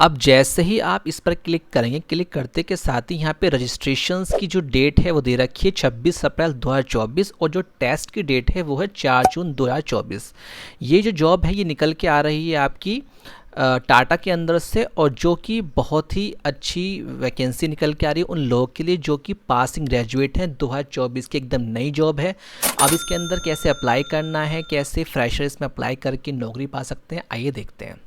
अब जैसे ही आप इस पर क्लिक करेंगे, क्लिक करते के साथ ही यहाँ पे रजिस्ट्रेशंस की जो डेट है वो दे रखी है 26 अप्रैल 2024 और जो टेस्ट की डेट है वो है 4 जून 2024। ये जो जॉब है ये निकल के आ रही है आपकी टाटा के अंदर से, और जो कि बहुत ही अच्छी वैकेंसी निकल के आ रही है उन लोगों के लिए जो कि पासिंग ग्रेजुएट हैं। 2024 की एकदम नई जॉब है। अब इसके अंदर कैसे अप्लाई करना है, कैसे फ्रेशर इसमें अप्लाई करके नौकरी पा सकते हैं, आइए देखते हैं।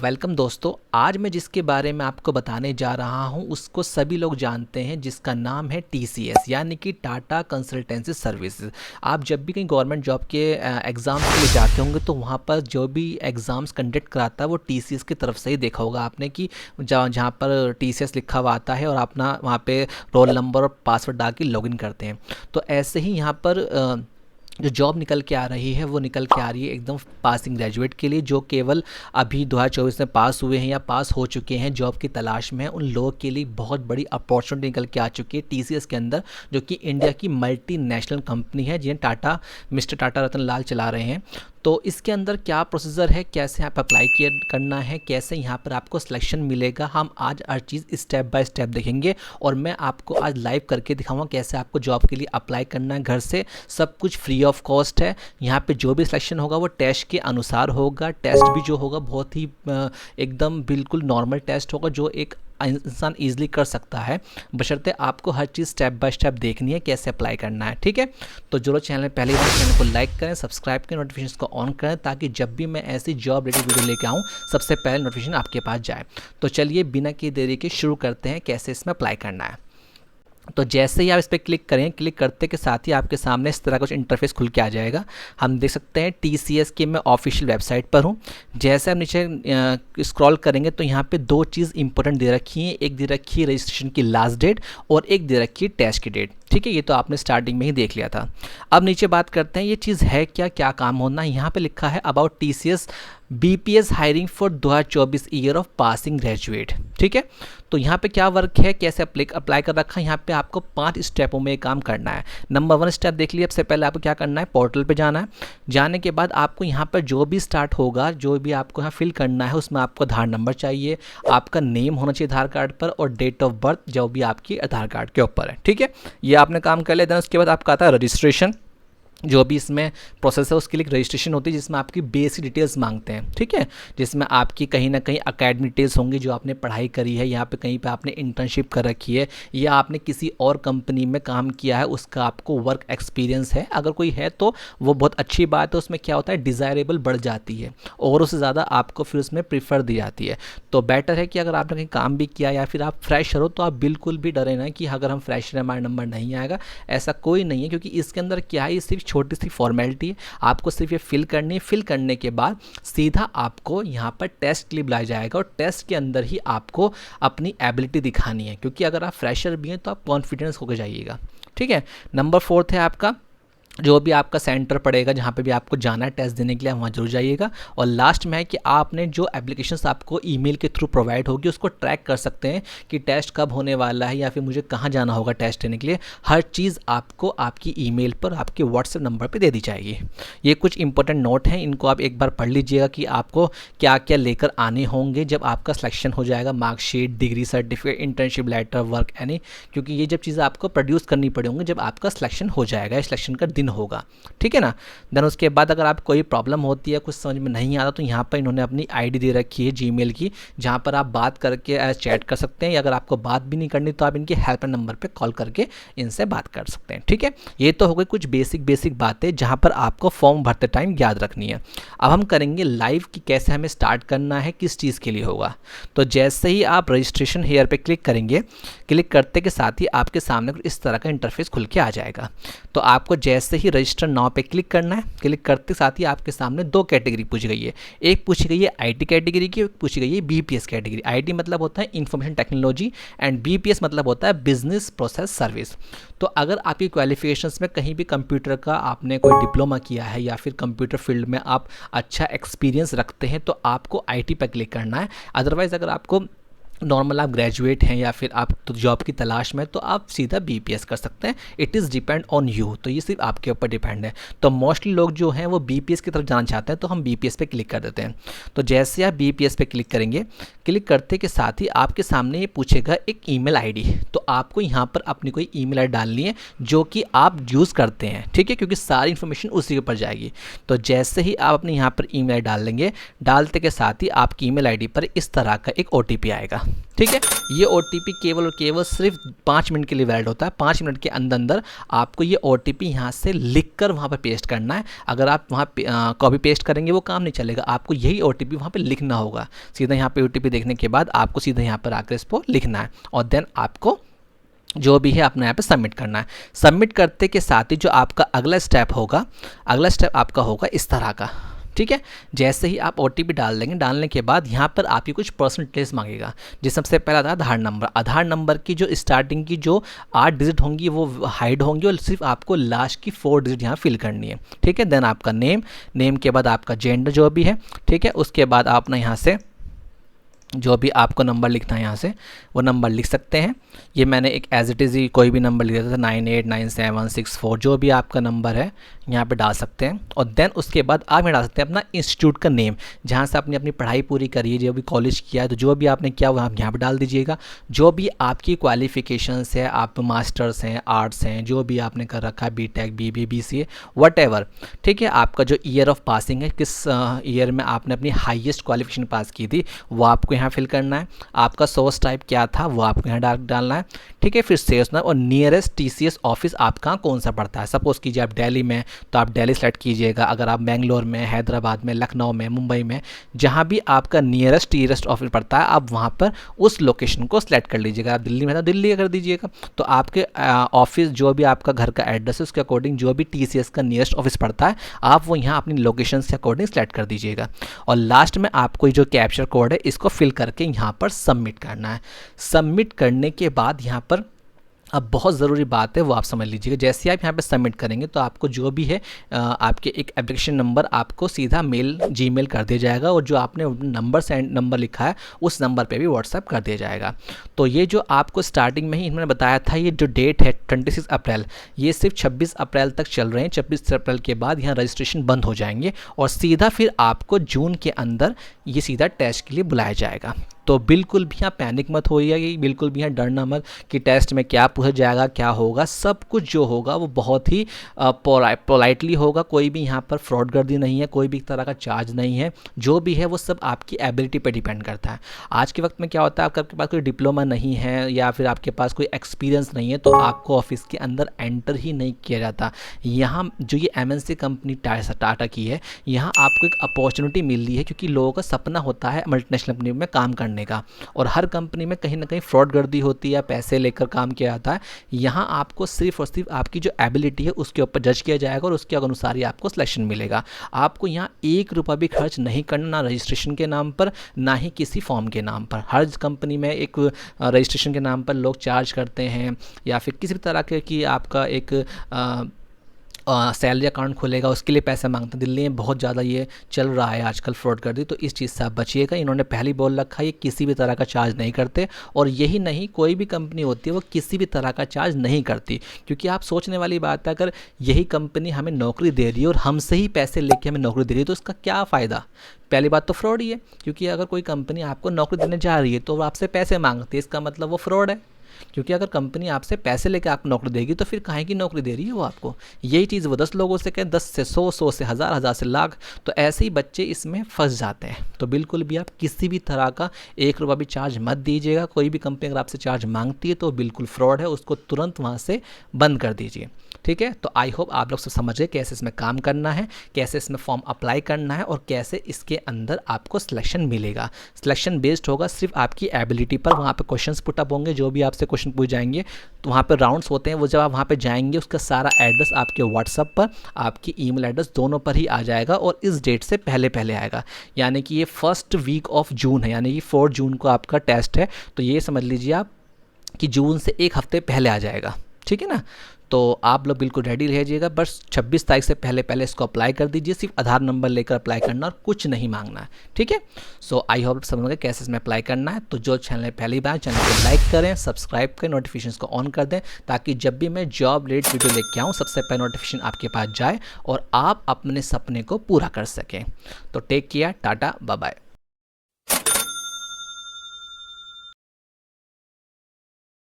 वेलकम दोस्तों, आज मैं जिसके बारे में आपको बताने जा रहा हूं उसको सभी लोग जानते हैं, जिसका नाम है TCS यानी कि टाटा कंसल्टेंसी सर्विसेज। आप जब भी कहीं गवर्नमेंट जॉब के एग्ज़ाम्स के लिए जाते होंगे तो वहां पर जो भी एग्ज़ाम्स कंडक्ट कराता है वो TCS की तरफ से ही देखा होगा आपने कि जहाँ पर TCS लिखा हुआ आता है और अपना वहाँ पे रोल नंबर और पासवर्ड डाल के लॉगिन करते हैं। तो ऐसे ही यहाँ पर जो जॉब निकल के आ रही है वो निकल के आ रही है एकदम पासिंग ग्रेजुएट के लिए, जो केवल अभी 2024 में पास हुए हैं या पास हो चुके हैं, जॉब की तलाश में हैं, उन लोगों के लिए बहुत बड़ी अपॉर्चुनिटी निकल के आ चुकी है TCS के अंदर, जो कि इंडिया की मल्टीनेशनल कंपनी है जिन्हें मिस्टर टाटा रतन लाल चला रहे हैं। तो इसके अंदर क्या प्रोसीजर है, कैसे यहाँ पर अप्लाई करना है, कैसे यहाँ पर आपको सिलेक्शन मिलेगा, हम आज हर चीज़ स्टेप बाय स्टेप देखेंगे। और मैं आपको आज लाइव करके दिखाऊंगा कैसे आपको जॉब के लिए अप्लाई करना है घर से। सब कुछ फ्री ऑफ कॉस्ट है। यहाँ पे जो भी सिलेक्शन होगा वो टेस्ट के अनुसार होगा। टेस्ट भी जो होगा बहुत ही एकदम बिल्कुल नॉर्मल टेस्ट होगा, जो एक इंसान ईजिली कर सकता है, बशर्ते आपको हर चीज़ स्टेप बाय स्टेप देखनी है कैसे अप्लाई करना है। ठीक है, तो जो लोग चैनल में पहली बार चैनल को लाइक करें, सब्सक्राइब करें, नोटिफिकेशन को ऑन करें, ताकि जब भी मैं ऐसी जॉब रिलेटेड वीडियो लेके आऊँ सबसे पहले नोटिफिकेशन आपके पास जाए। तो चलिए बिना की देरी के शुरू करते हैं कैसे इसमें अप्लाई करना है। तो जैसे ही आप इस पर क्लिक करें, क्लिक करते के साथ ही आपके सामने इस तरह का कुछ इंटरफेस खुल के आ जाएगा। हम देख सकते हैं TCS की मैं ऑफिशियल वेबसाइट पर हूँ। जैसे हम नीचे स्क्रॉल करेंगे तो यहाँ पे दो चीज़ इंपॉर्टेंट दे रखी हैं। एक दे रखी है रजिस्ट्रेशन की लास्ट डेट और एक दे रखी है टेस्ट की डेट। ठीक है, ये तो आपने स्टार्टिंग में ही देख लिया था। अब नीचे बात करते हैं ये चीज़ है क्या, क्या काम होना है। यहाँ पे लिखा है about TCS BPS hiring for 2024 year of passing graduate. ठीक है, तो यहाँ पे क्या वर्क है, कैसे अप्लाई कर रखा है। यहाँ पे आपको 5 स्टेपों में काम करना है। नंबर 1 स्टेप देख लिया। सबसे पहले आपको क्या करना है, पोर्टल पे जाना है। जाने के बाद आपको यहाँ पर जो भी स्टार्ट होगा, जो भी आपको यहाँ फिल करना है, उसमें आपको आधार नंबर चाहिए, आपका नेम होना चाहिए आधार कार्ड पर, और डेट ऑफ बर्थ जो भी आपकी आधार कार्ड के ऊपर है। ठीक है, ये आपने काम कर लिया। देन उसके बाद आपका आता है रजिस्ट्रेशन। जो भी इसमें प्रोसेस है उसके लिए रजिस्ट्रेशन होती है, जिसमें आपकी बेसिक डिटेल्स मांगते हैं। ठीक है, जिसमें आपकी कहीं ना कहीं अकेडमिक डिटेल्स होंगी, जो आपने पढ़ाई करी है, यहाँ पे कहीं पे आपने इंटर्नशिप कर रखी है, या आपने किसी और कंपनी में काम किया है, उसका आपको वर्क एक्सपीरियंस है। अगर कोई है तो वो बहुत अच्छी बात है। उसमें क्या होता है, डिज़ायरेबल बढ़ जाती है और उससे ज़्यादा आपको फिर उसमें प्रीफर दी जाती है। तो बेटर है कि अगर आपने कहीं काम भी किया या फिर आप फ्रेशर हो तो आप बिल्कुल भी डरे ना कि अगर हम फ्रेशर हमारा नंबर नहीं आएगा। ऐसा कोई नहीं है, क्योंकि इसके अंदर क्या है, सिर्फ छोटी सी फॉर्मेलिटी है। आपको सिर्फ ये फिल करनी है। फिल करने के बाद सीधा आपको यहाँ पर टेस्ट के लिए बुलाया जाएगा, और टेस्ट के अंदर ही आपको अपनी एबिलिटी दिखानी है, क्योंकि अगर आप फ्रेशर भी हैं तो आप कॉन्फिडेंस होकर जाइएगा। ठीक है, नंबर 4 है आपका जो भी आपका सेंटर पड़ेगा, जहाँ पे भी आपको जाना है टेस्ट देने के लिए, वहाँ जरूर जाइएगा। और लास्ट में है कि आपने जो एप्लीकेशंस आपको ईमेल के थ्रू प्रोवाइड होगी उसको ट्रैक कर सकते हैं कि टेस्ट कब होने वाला है या फिर मुझे कहाँ जाना होगा टेस्ट देने के लिए। हर चीज़ आपको आपकी ईमेल पर, आपके व्हाट्सएप नंबर पर दे दी जाएगी। ये कुछ इंपॉर्टेंट नोट हैं, इनको आप एक बार पढ़ लीजिएगा कि आपको क्या क्या लेकर आने होंगे जब आपका सिलेक्शन हो जाएगा। Marksheet, degree certificate, internship letter, work any, क्योंकि ये जब चीज़ें आपको प्रोड्यूस करनी पड़ेंगी जब आपका सिलेक्शन हो जाएगा, सिलेक्शन का होगा। ठीक है ना। देन उसके बाद अगर आप कोई प्रॉब्लम होती है, कुछ समझ में नहीं आता, तो यहाँ पर इन्होंने अपनी आईडी दे रखी है जीमेल की, जहाँ पर आप बात करके चैट कर सकते हैं, या अगर आपको बात भी नहीं करनी तो आप इनके हेल्पलाइन नंबर पे कॉल करके इनसे बात कर सकते हैं। ठीक है, ये तो हो गई कुछ बेसिक बातें जहाँ पर आपको फॉर्म भरते टाइम याद रखनी है। अब हम करेंगे लाइव कि कैसे हमें स्टार्ट करना है, किस चीज़ के लिए होगा। तो जैसे ही आप रजिस्ट्रेशन हेयर पे क्लिक करेंगे, क्लिक करते के साथ ही आपके सामने इस तरह का इंटरफेस खुल के आ जाएगा। तो आपको जैसे ही रजिस्टर नाउ पे क्लिक करना है। क्लिक करते साथ ही आपके सामने 2 कैटेगरी पूछी गई है। एक पूछी गई है IT कैटेगरी की, एक पूछी गई है BPS कैटेगरी। IT मतलब होता है इंफॉर्मेशन टेक्नोलॉजी एंड BPS मतलब होता है बिजनेस प्रोसेस सर्विस। तो अगर आपकी क्वालिफिकेशंस में कहीं भी कंप्यूटर का आपने कोई डिप्लोमा किया है या फिर कंप्यूटर फील्ड में आप अच्छा एक्सपीरियंस रखते हैं तो आपको IT पर क्लिक करना है। अदरवाइज़ अगर आपको नॉर्मल आप ग्रेजुएट हैं या फिर आप तो जॉब की तलाश में, तो आप सीधा बीपीएस कर सकते हैं। It is depend on you, तो ये सिर्फ आपके ऊपर डिपेंड है। तो मोस्टली लोग जो हैं वो बीपीएस की तरफ जाना चाहते हैं, तो हम बीपीएस पे क्लिक कर देते हैं। तो जैसे आप बीपीएस पे क्लिक करेंगे, क्लिक करते के साथ ही आपके सामने ये पूछेगा एक ईमेल आईडी। तो आपको यहाँ पर अपनी कोई ईमेल आईडी डालनी है जो कि आप यूज़ करते हैं, ठीक है, क्योंकि सारी इन्फॉर्मेशन उसी के ऊपर जाएगी। तो जैसे ही आप अपने यहाँ पर ईमेल आईडी डाल लेंगे, डालते के साथ ही आपकी ईमेल आईडी पर इस तरह का एक ओटीपी आएगा, ठीक है। ये ओटीपी केवल और केवल सिर्फ 5 मिनट के लिए वैलिड होता है। 5 मिनट के अंदर अंदर आपको ये ओटीपी यहाँ से लिखकर वहाँ पर पेस्ट करना है। अगर आप वहाँ पे कॉपी पेस्ट करेंगे वो काम नहीं चलेगा, आपको यही ओटीपी वहाँ पे लिखना होगा। सीधा यहाँ पे ओटीपी देखने के बाद आपको सीधा यहाँ पर आकर इसको लिखना है और देन आपको जो भी है अपने यहाँ पे सबमिट करना है। सबमिट करते के साथ ही जो आपका अगला स्टेप होगा, अगला स्टेप आपका होगा इस तरह का, ठीक है। जैसे ही आप ओटीपी डाल देंगे, डालने के बाद यहाँ पर आपकी कुछ पर्सनल डिटेल्स मांगेगा, जिस सबसे पहला था आधार नंबर। आधार नंबर की जो स्टार्टिंग की जो 8 डिजिट होंगी वो हाइड होंगी और सिर्फ आपको लास्ट की 4 डिजिट यहाँ फिल करनी है, ठीक है। देन आपका नेम, नेम के बाद आपका जेंडर जो भी है, ठीक है। उसके बाद आपने यहाँ से जो भी आपको नंबर लिखना है यहाँ से वो नंबर लिख सकते हैं। ये मैंने एक एज इट इज़ ही कोई भी नंबर लिख देता था, 989764, जो भी आपका नंबर है यहाँ पे डाल सकते हैं। और देन उसके बाद आप यहाँ डाल सकते हैं अपना इंस्टीट्यूट का नेम, जहाँ से आपने अपनी पढ़ाई पूरी करी है, जो भी कॉलेज किया है, तो जो भी आपने किया वो आप यहाँ पर डाल दीजिएगा। जो भी आपकी क्वालिफिकेशंस है, आप मास्टर्स हैं, आर्ट्स हैं, जो भी आपने कर रखा है, बीटेक, बीबीए, बीसीए, व्हाटएवर, ठीक है। आपका जो ईयर ऑफ पासिंग है, किस ईयर में आपने अपनी हाईएस्ट क्वालिफिकेशन पास की थी, वो आपको यहाँ फिल करना है। आपका सोर्स टाइप क्या था वो आपको यहाँ डालना है, ठीक है। फिर सेल्स ना और नियरेस्ट टीसीएस ऑफिस आपका कौन सा पड़ता है। सपोज कीजिए आप दिल्ली में, तो आप दिल्ली सेलेक्ट कीजिएगा। अगर आप बेंगलोर में, हैदराबाद में, लखनऊ में, मुंबई में, जहाँ भी आपका नियरेस्ट ऑफिस पड़ता है, आप वहाँ पर उस लोकेशन को सिलेक्ट कर लीजिएगा। आप दिल्ली में तो दिल्ली कर दीजिएगा। तो आपके ऑफिस जो भी आपका घर का एड्रेस है उसके अकॉर्डिंग जो भी टीसीएस का नियरेस्ट ऑफिस पड़ता है, आप वो यहाँ अपनी लोकेशन के अकॉर्डिंग सेलेक्ट कर दीजिएगा। और लास्ट में आपको जो कैप्चर कोड है इसको फिल करके यहाँ पर सबमिट करना है। सबमिट करने के बाद यहाँ पर अब बहुत ज़रूरी बात है वो आप समझ लीजिएगा। जैसे आप यहाँ पे सबमिट करेंगे तो आपको जो भी है आपके एक एप्लीकेशन नंबर आपको सीधा जीमेल कर दिया जाएगा और जो आपने नंबर लिखा है उस नंबर पे भी व्हाट्सएप कर दिया जाएगा। तो ये जो आपको स्टार्टिंग में ही इन्होंने बताया था, ये जो डेट है 26 अप्रैल, ये सिर्फ 26 अप्रैल तक चल रहे हैं। 26 अप्रैल के बाद यहाँ रजिस्ट्रेशन बंद हो जाएंगे और सीधा फिर आपको जून के अंदर ये सीधा टेस्ट के लिए बुलाया जाएगा। तो बिल्कुल भी यहाँ पैनिक मत होइएगा, बिल्कुल भी यहाँ डरना मत कि टेस्ट में क्या पूछा जाएगा, क्या होगा। सब कुछ जो होगा वो बहुत ही पोलाइटली होगा। कोई भी यहाँ पर फ्रॉडगर्दी नहीं है, कोई भी तरह का चार्ज नहीं है। जो भी है वो सब आपकी एबिलिटी पे डिपेंड करता है। आज के वक्त में क्या होता है, आपके पास कोई डिप्लोमा नहीं है या फिर आपके पास कोई एक्सपीरियंस नहीं है तो आपको ऑफिस के अंदर एंटर ही नहीं किया जाता। यहाँ जो ये MNC कंपनी टाटा की है, यहाँ आपको एक अपॉर्चुनिटी मिल रही है क्योंकि लोगों का सपना होता है मल्टीनेशनल कंपनी में काम करने का। और हर कंपनी में कहीं ना कहीं फ्रॉडगर्दी होती है, पैसे लेकर काम किया जाता है। यहाँ आपको सिर्फ और सिर्फ आपकी जो एबिलिटी है उसके ऊपर जज किया जाएगा और उसके अनुसार ही आपको सिलेक्शन मिलेगा। आपको यहाँ 1 रुपया भी खर्च नहीं करना, ना रजिस्ट्रेशन के नाम पर ना ही किसी फॉर्म के नाम पर। हर कंपनी में एक रजिस्ट्रेशन के नाम पर लोग चार्ज करते हैं या फिर किसी भी तरह के कि आपका एक सैलरी अकाउंट खुलेगा उसके लिए पैसे मांगते हैं। दिल्ली में बहुत ज़्यादा ये चल रहा है आजकल फ्रॉडगर्दी, तो इस चीज़ से आप बचिएगा। इन्होंने पहले ही बोल रखा है ये किसी भी तरह का चार्ज नहीं करते। और यही नहीं, कोई भी कंपनी होती है वो किसी भी तरह का चार्ज नहीं करती। क्योंकि आप सोचने वाली बात है, अगर यही कंपनी हमें नौकरी दे रही है और हमसे ही पैसे लेके हमें नौकरी दे रही है तो उसका क्या फ़ायदा। पहली बात तो फ्रॉड ही है, क्योंकि अगर कोई कंपनी आपको नौकरी देने जा रही है तो वो आपसे पैसे मांगती है, इसका मतलब वो फ्रॉड है। क्योंकि अगर कंपनी आपसे पैसे लेकर आपको नौकरी देगी तो फिर काहे की नौकरी दे रही है वो आपको। यही चीज़ वो 10 लोगों से कहें, 10 से 100, 100 से 1000, 1000 से लाख, तो ऐसे ही बच्चे इसमें फंस जाते हैं। तो बिल्कुल भी आप किसी भी तरह का 1 रुपया भी चार्ज मत दीजिएगा। कोई भी कंपनी अगर आपसे चार्ज मांगती है तो बिल्कुल फ्रॉड है, उसको तुरंत वहाँ से बंद कर दीजिए। ठीक है, तो आई होप आप लोग सब समझ गए कैसे इसमें काम करना है, कैसे इसमें फॉर्म अप्लाई करना है और कैसे इसके अंदर आपको सिलेक्शन मिलेगा। सिलेक्शन बेस्ड होगा सिर्फ आपकी एबिलिटी पर। वहाँ पे क्वेश्चंस पुटअप होंगे, जो भी आपसे क्वेश्चन पूछ जाएंगे तो वहाँ पे राउंड्स होते हैं। वो जब आप वहाँ पे जाएंगे उसका सारा एड्रेस आपके व्हाट्सअप पर, आपकी ईमेल एड्रेस दोनों पर ही आ जाएगा और इस डेट से पहले पहले आएगा। यानी कि ये फर्स्ट वीक ऑफ जून है, यानी कि 4 जून को आपका टेस्ट है। तो ये समझ लीजिए आप कि जून से 1 हफ्ते पहले आ जाएगा। ठीक। ठीक है ना। तो आप लोग बिल्कुल रेडी रहिएगा, बस 26 तारीख से पहले पहले इसको अप्लाई कर दीजिए। सिर्फ आधार नंबर लेकर अप्लाई करना और कुछ नहीं मांगना है, ठीक है। सो आई होप समझ गए कैसे इसमें अप्लाई करना है। तो जो चैनल पहली बार, चैनल को लाइक करें, सब्सक्राइब करें, नोटिफिकेशन को ऑन कर दें, ताकि जब भी मैं जॉब रिलेटेड वीडियो लेके आऊँ सबसे पहले नोटिफिकेशन आपके पास जाए और आप अपने सपने को पूरा कर सकें। तो take care, tata, bye bye.